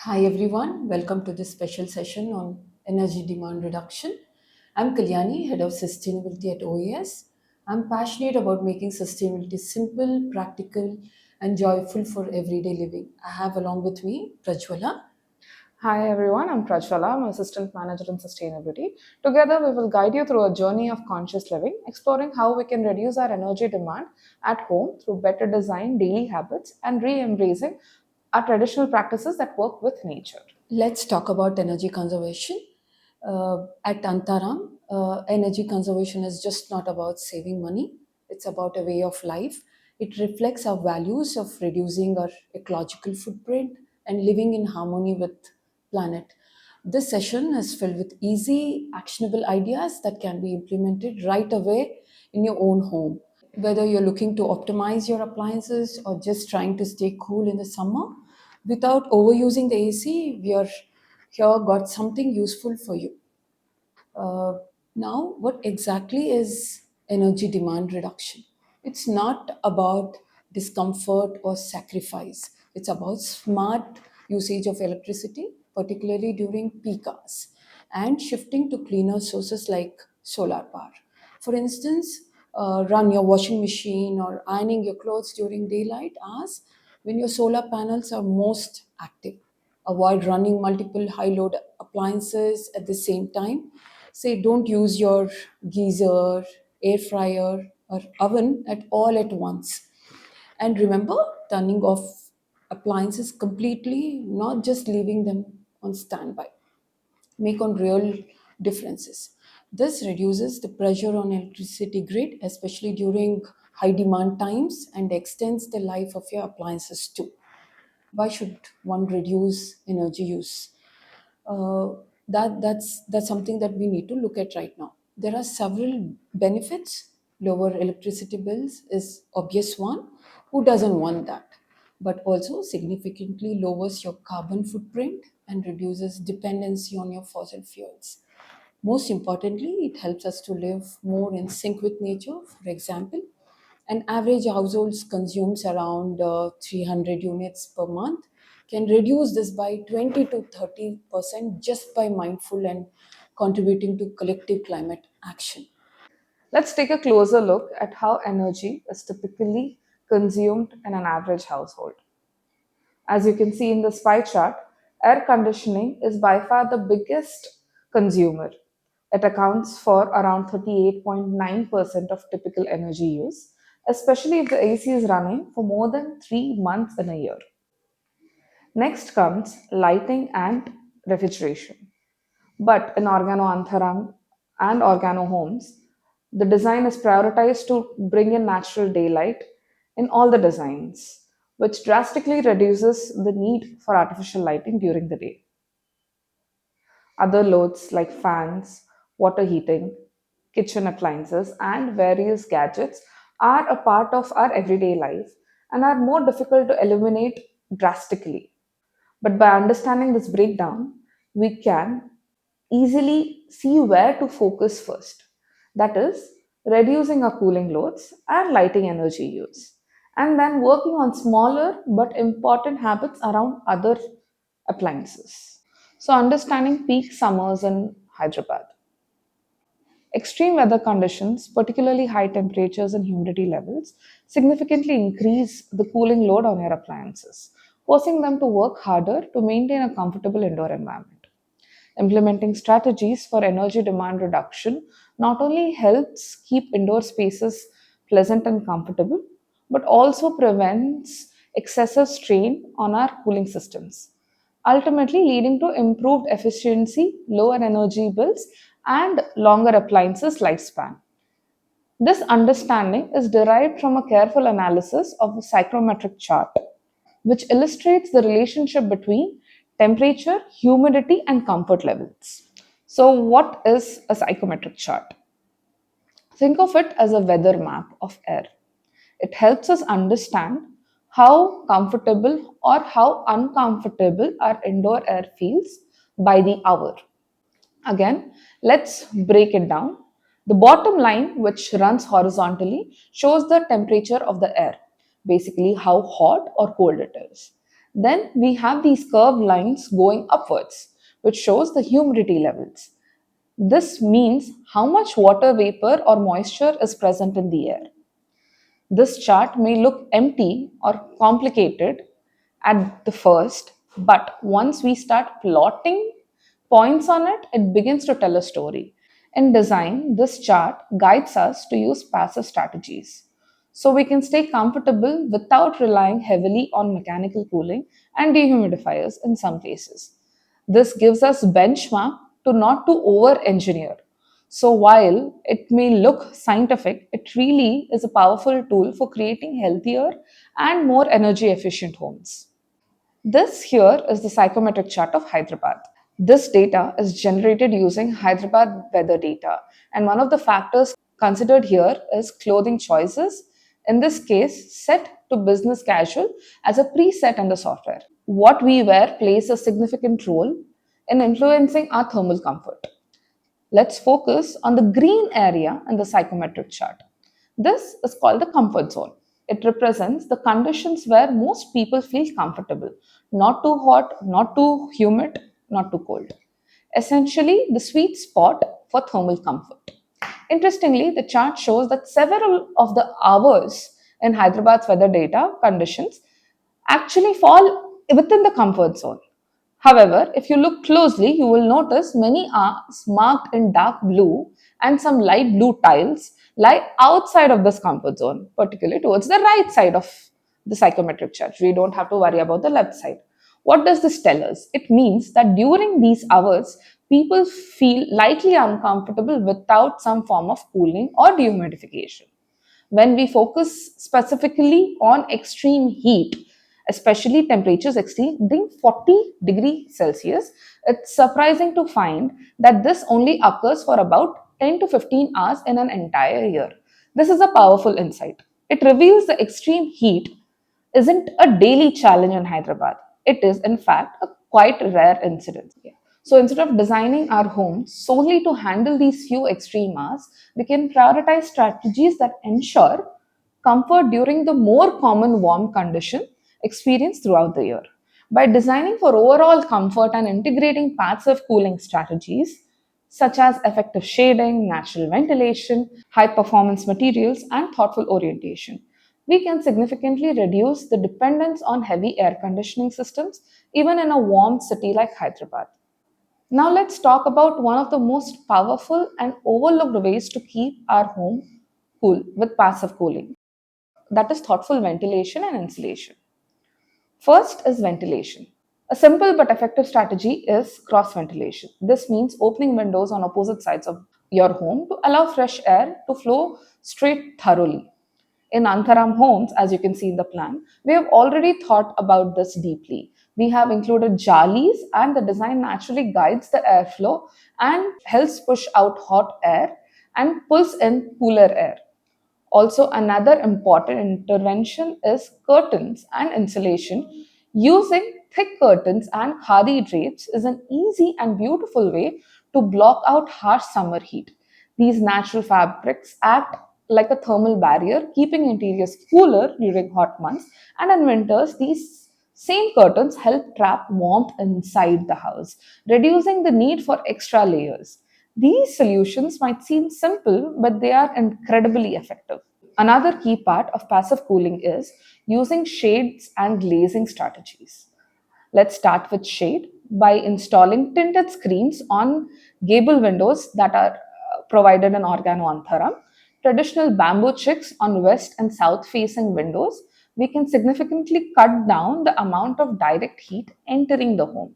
Hi everyone, welcome to this special session on energy demand reduction. I'm Kalyani, Head of Sustainability at OES. I'm passionate about making sustainability simple, practical, and joyful for everyday living. I have along with me Prajwala. Hi everyone, I'm Prajwala. I'm Assistant Manager in Sustainability. Together, we will guide you through a journey of conscious living, exploring how we can reduce our energy demand at home through better design, daily habits, and re embracing our traditional practices that work with nature. Let's talk about energy conservation. At Antaram, energy conservation is just not about saving money, it's about a way of life. It reflects our values of reducing our ecological footprint and living in harmony with planet. This session is filled with easy, actionable ideas that can be implemented right away in your own home. Whether you're looking to optimize your appliances or just trying to stay cool in the summer without overusing the AC, we are here got something useful for you. Now, what exactly is energy demand reduction? It's not about discomfort or sacrifice. It's about smart usage of electricity, particularly during peak hours, and shifting to cleaner sources like solar power. For instance, run your washing machine or ironing your clothes during daylight hours when your solar panels are most active. Avoid running multiple high load appliances at the same time. Say, don't use your geyser, air fryer, or oven at all at once. And remember, turning off appliances completely, not just leaving them on standby, make on real differences. This reduces the pressure on electricity grid, especially during high demand times, and extends the life of your appliances too. Why should one reduce energy use? That's something that we need to look at right now. There are several benefits. Lower electricity bills is obvious one. Who doesn't want that? But also significantly lowers your carbon footprint and reduces dependency on your fossil fuels. Most importantly, it helps us to live more in sync with nature. For example, an average household consumes around 300 units per month, can reduce this by 20 to 30% just by mindful and contributing to collective climate action. Let's take a closer look at how energy is typically consumed in an average household. As you can see in this pie chart, air conditioning is by far the biggest consumer. It accounts for around 38.9% of typical energy use, especially if the AC is running for more than 3 months in a year. Next comes lighting and refrigeration. But in Organo Antharam and Organo homes, the design is prioritized to bring in natural daylight in all the designs, which drastically reduces the need for artificial lighting during the day. Other loads like fans, water heating, kitchen appliances, and various gadgets are a part of our everyday life and are more difficult to eliminate drastically. But by understanding this breakdown, we can easily see where to focus first. That is, reducing our cooling loads and lighting energy use, and then working on smaller but important habits around other appliances. So, understanding peak summers in Hyderabad. Extreme weather conditions, particularly high temperatures and humidity levels, significantly increase the cooling load on your appliances, forcing them to work harder to maintain a comfortable indoor environment. Implementing strategies for energy demand reduction not only helps keep indoor spaces pleasant and comfortable, but also prevents excessive strain on our cooling systems, ultimately leading to improved efficiency, lower energy bills, and longer appliances lifespan. This understanding is derived from a careful analysis of a psychrometric chart, which illustrates the relationship between temperature, humidity, and comfort levels. So, what is a psychometric chart? Think of it as a weather map of air. It helps us understand how comfortable or how uncomfortable our indoor air feels by the hour. Again, let's break it down. The bottom line, which runs horizontally, shows the temperature of the air, basically how hot or cold it is. Then we have these curved lines going upwards, which shows the humidity levels. This means how much water vapor or moisture is present in the air. This chart may look empty or complicated at the first, but once we start plotting points on it, it begins to tell a story. In design, this chart guides us to use passive strategies. So we can stay comfortable without relying heavily on mechanical cooling and dehumidifiers in some cases. This gives us benchmark to not to over engineer. So while it may look scientific, it really is a powerful tool for creating healthier and more energy efficient homes. This here is the psychometric chart of Hyderabad. This data is generated using Hyderabad weather data, and one of the factors considered here is clothing choices, in this case set to business casual as a preset in the software. What we wear plays a significant role in influencing our thermal comfort. Let's focus on the green area in the psychometric chart. This is called the comfort zone. It represents the conditions where most people feel comfortable, not too hot, not too humid, not too cold. Essentially, the sweet spot for thermal comfort. Interestingly, the chart shows that several of the hours in Hyderabad's weather data conditions actually fall within the comfort zone. However, if you look closely, you will notice many arcs marked in dark blue and some light blue tiles lie outside of this comfort zone, particularly towards the right side of the psychometric chart. We don't have to worry about the left side. What does this tell us? It means that during these hours, people feel lightly uncomfortable without some form of cooling or dehumidification. When we focus specifically on extreme heat, especially temperatures exceeding 40 degrees Celsius, it's surprising to find that this only occurs for about 10 to 15 hours in an entire year. This is a powerful insight. It reveals the extreme heat isn't a daily challenge in Hyderabad. It is, in fact, a quite rare incident. So instead of designing our homes solely to handle these few extreme hours, we can prioritize strategies that ensure comfort during the more common warm condition experienced throughout the year. By designing for overall comfort and integrating passive cooling strategies such as effective shading, natural ventilation, high performance materials, and thoughtful orientation, we can significantly reduce the dependence on heavy air conditioning systems even in a warm city like Hyderabad. Now, let's talk about one of the most powerful and overlooked ways to keep our home cool with passive cooling, that is, thoughtful ventilation and insulation. First is ventilation. A simple but effective strategy is cross ventilation. This means opening windows on opposite sides of your home to allow fresh air to flow straight thoroughly. In Antharam homes, as you can see in the plan, we have already thought about this deeply. We have included jalis, and the design naturally guides the airflow and helps push out hot air and pulls in cooler air. Also, another important intervention is curtains and insulation. Using thick curtains and khadi drapes is an easy and beautiful way to block out harsh summer heat. These natural fabrics act like a thermal barrier, keeping interiors cooler during hot months, and in winters, these same curtains help trap warmth inside the house, reducing the need for extra layers. These solutions might seem simple, but they are incredibly effective. Another key part of passive cooling is using shades and glazing strategies. Let's start with shade by installing tinted screens on gable windows that are provided in Organo Antharam. Traditional bamboo chicks on west and south facing windows, we can significantly cut down the amount of direct heat entering the home.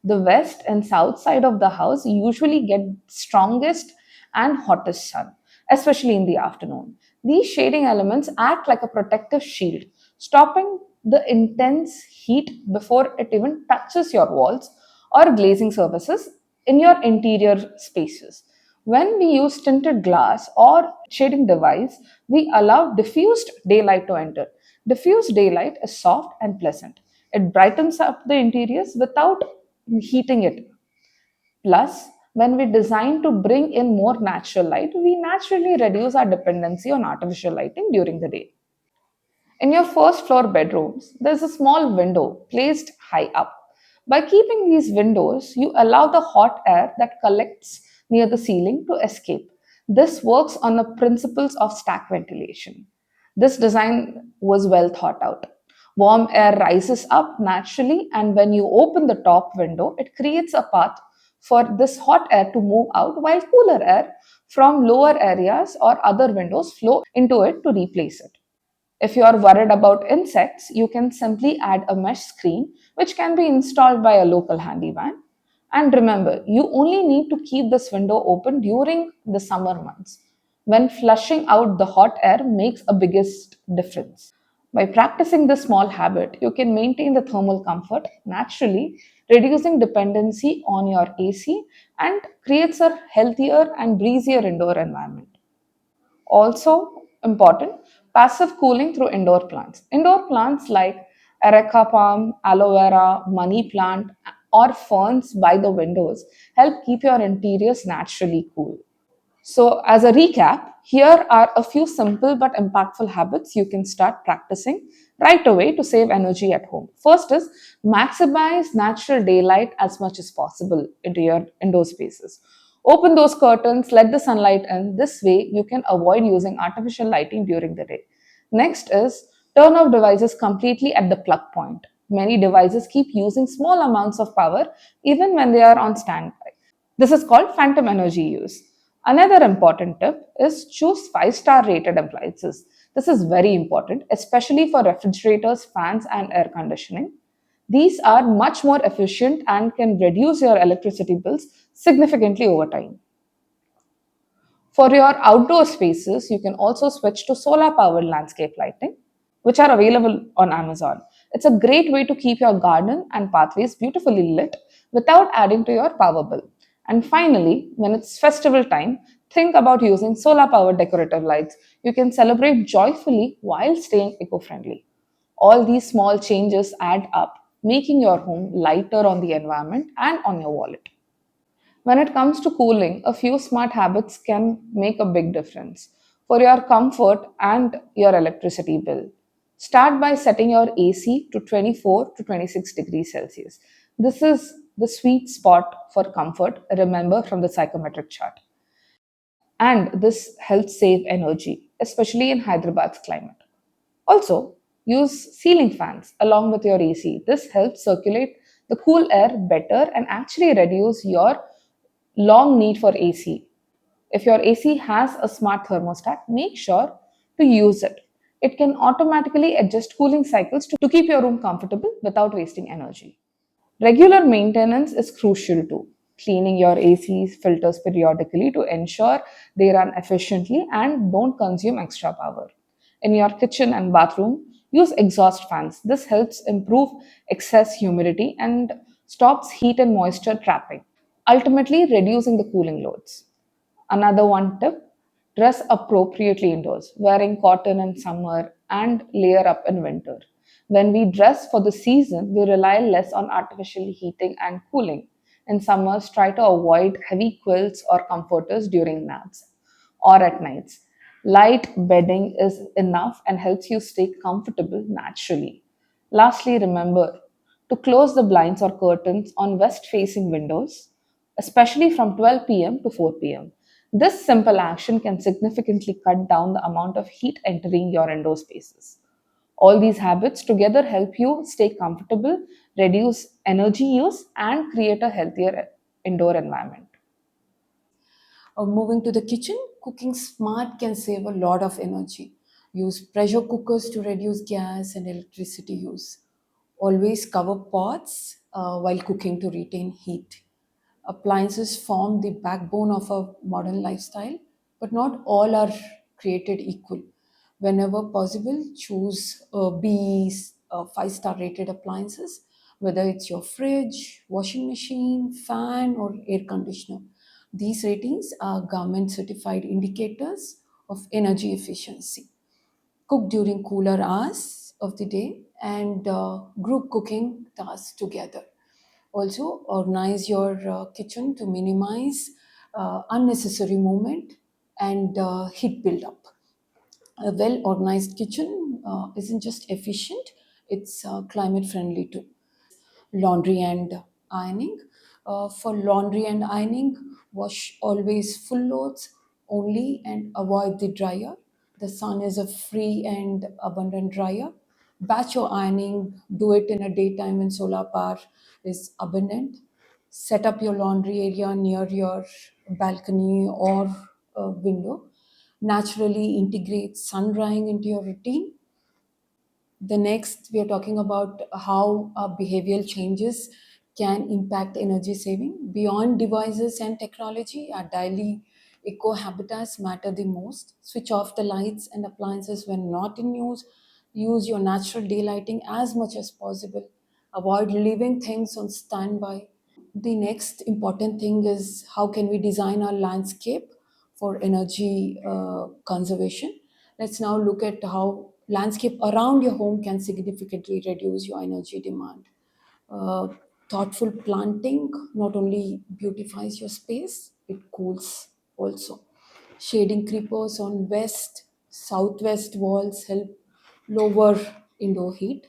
The west and south side of the house usually get strongest and hottest sun, especially in the afternoon. These shading elements act like a protective shield, stopping the intense heat before it even touches your walls or glazing surfaces in your interior spaces. When we use tinted glass or shading device, we allow diffused daylight to enter. Diffused daylight is soft and pleasant. It brightens up the interiors without heating it. Plus, when we design to bring in more natural light, we naturally reduce our dependency on artificial lighting during the day. In your first floor bedrooms, there's a small window placed high up. By keeping these windows, you allow the hot air that collects near the ceiling to escape. This works on the principles of stack ventilation. This design was well thought out. Warm air rises up naturally, and when you open the top window, it creates a path for this hot air to move out, while cooler air from lower areas or other windows flow into it to replace it. If you are worried about insects, you can simply add a mesh screen which can be installed by a local handyman. And remember, you only need to keep this window open during the summer months when flushing out the hot air makes a biggest difference. By practicing this small habit, you can maintain the thermal comfort naturally, reducing dependency on your AC and creates a healthier and breezier indoor environment. Also important, passive cooling through indoor plants. Indoor plants like areca palm, aloe vera, money plant, or ferns by the windows help keep your interiors naturally cool. So, as a recap, here are a few simple but impactful habits you can start practicing right away to save energy at home. First is maximize natural daylight as much as possible into your indoor spaces. Open those curtains, let the sunlight in. This way, you can avoid using artificial lighting during the day. Next is turn off devices completely at the plug point. Many devices keep using small amounts of power even when they are on standby. This is called phantom energy use. Another important tip is choose 5-star rated appliances. This is very important, especially for refrigerators, fans, and air conditioning. These are much more efficient and can reduce your electricity bills significantly over time. For your outdoor spaces, you can also switch to solar powered landscape lighting, which are available on Amazon. It's a great way to keep your garden and pathways beautifully lit without adding to your power bill. And finally, when it's festival time, think about using solar powered decorative lights. You can celebrate joyfully while staying eco friendly. All these small changes add up, making your home lighter on the environment and on your wallet. When it comes to cooling, a few smart habits can make a big difference for your comfort and your electricity bill. Start by setting your AC to 24 to 26 degrees Celsius. This is the sweet spot for comfort, remember from the psychometric chart. And this helps save energy, especially in Hyderabad's climate. Also, use ceiling fans along with your AC. This helps circulate the cool air better and actually reduce your long need for AC. If your AC has a smart thermostat, make sure to use it. It can automatically adjust cooling cycles to keep your room comfortable without wasting energy. Regular maintenance is crucial too. Cleaning your AC filters periodically to ensure they run efficiently and don't consume extra power. In your kitchen and bathroom, use exhaust fans. This helps improve excess humidity and stops heat and moisture trapping, ultimately reducing the cooling loads. Another one tip, dress appropriately indoors, wearing cotton in summer and layer up in winter. When we dress for the season, we rely less on artificial heating and cooling. In summers, try to avoid heavy quilts or comforters during naps or at nights. Light bedding is enough and helps you stay comfortable naturally. Lastly, remember to close the blinds or curtains on west facing windows, especially from 12 p.m. to 4 p.m. This simple action can significantly cut down the amount of heat entering your indoor spaces. All these habits together help you stay comfortable, reduce energy use, and create a healthier indoor environment. Moving to the kitchen, cooking smart can save a lot of energy. Use pressure cookers to reduce gas and electricity use. Always cover pots while cooking to retain heat. Appliances form the backbone of a modern lifestyle, but not all are created equal. Whenever possible, choose BE's 5-star rated appliances, whether it's your fridge, washing machine, fan, or air conditioner. These ratings are government certified indicators of energy efficiency. Cook during cooler hours of the day and group cooking tasks together. Also, organize your kitchen to minimize unnecessary movement and heat buildup. A well organized kitchen isn't just efficient, it's climate friendly too. Laundry and ironing. For laundry and ironing, wash always full loads only and avoid the dryer. The sun is a free and abundant dryer. Batch your ironing, do it in a daytime when solar power is abundant. Set up your laundry area near your balcony or window. Naturally integrate sun drying into your routine. The next, we are talking about how behavioral changes can impact energy saving. Beyond devices and technology, our daily eco habitats matter the most. Switch off the lights and appliances when not in use. Use your natural daylighting as much as possible. Avoid leaving things on standby. The next important thing is how can we design our landscape for energy conservation. Let's now look at how landscape around your home can significantly reduce your energy demand. uh, Thoughtful planting not only beautifies your space, it cools also. Shading creepers on west southwest walls help lower indoor heat.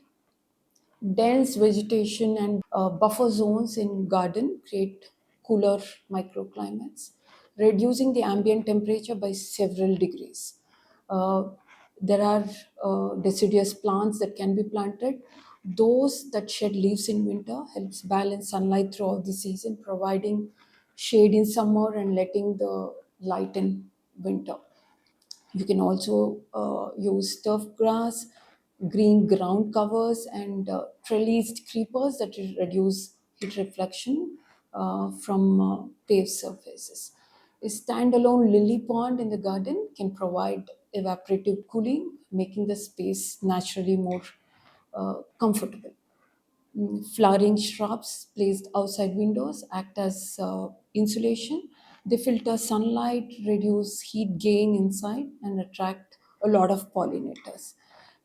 Dense vegetation and buffer zones in garden create cooler microclimates, reducing the ambient temperature by several degrees. Uh, there are deciduous plants that can be planted. Those that shed leaves in winter helps balance sunlight throughout the season, providing shade in summer and letting the light in winter. You can also use turf grass, green ground covers, and trellised creepers that reduce heat reflection from paved surfaces. A standalone lily pond in the garden can provide evaporative cooling, making the space naturally more comfortable. Flowering shrubs placed outside windows act as insulation. They filter sunlight, reduce heat gain inside, and attract a lot of pollinators.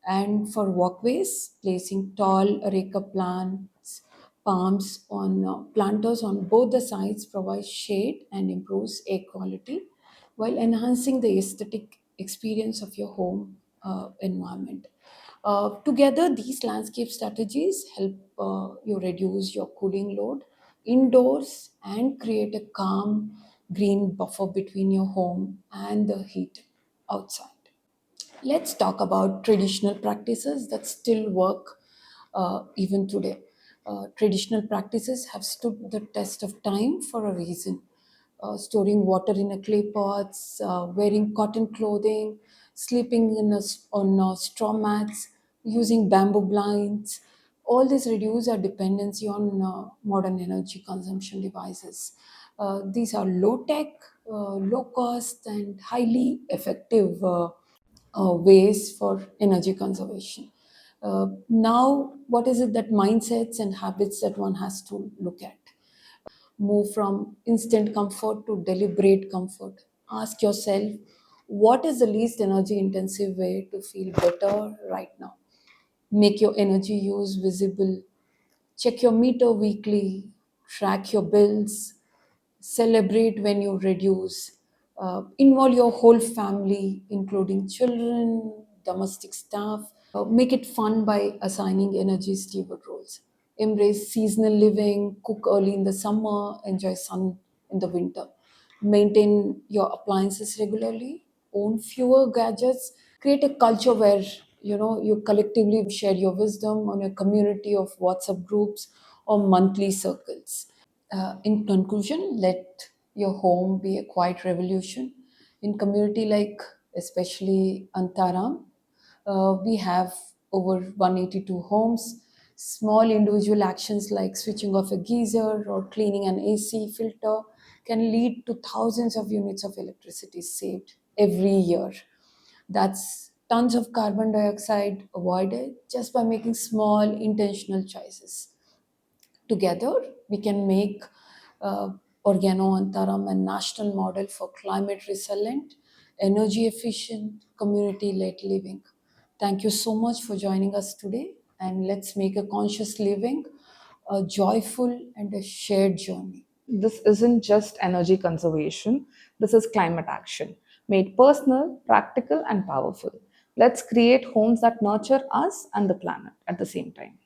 And for walkways, placing tall areca plants, palms on planters on both the sides provides shade and improves air quality while enhancing the aesthetic experience of your home environment. Together, these landscape strategies help you reduce your cooling load indoors and create a calm green buffer between your home and the heat outside. Let's talk about traditional practices that still work even today. Traditional practices have stood the test of time for a reason. Storing water in a clay pots, wearing cotton clothing, sleeping on straw mats, using bamboo blinds. All this reduce our dependency on modern energy consumption devices. These are low tech, low cost, and highly effective ways for energy conservation. Now, what is it that mindsets and habits that one has to look at? Move from instant comfort to deliberate comfort. Ask yourself, what is the least energy intensive way to feel better right now? Make your energy use visible. Check your meter weekly. Track your bills. Celebrate when you reduce. Involve your whole family, including children, domestic staff. Make it fun by assigning energy steward roles. Embrace seasonal living, cook early in the summer, enjoy sun in the winter. Maintain your appliances regularly, own fewer gadgets, create a culture where you collectively share your wisdom on a community of WhatsApp groups or monthly circles. In conclusion, let your home be a quiet revolution. In community like especially Antaram, we have over 182 homes. Small individual actions like switching off a geyser or cleaning an AC filter can lead to thousands of units of electricity saved every year. That's tons of carbon dioxide avoided just by making small intentional choices. Together, we can make uh, Organo Antaram a national model for climate resilient, energy efficient, community led living. Thank you so much for joining us today, and let's make a conscious living a joyful and a shared journey. This isn't just energy conservation, this is climate action, made personal, practical, and powerful. Let's create homes that nurture us and the planet at the same time.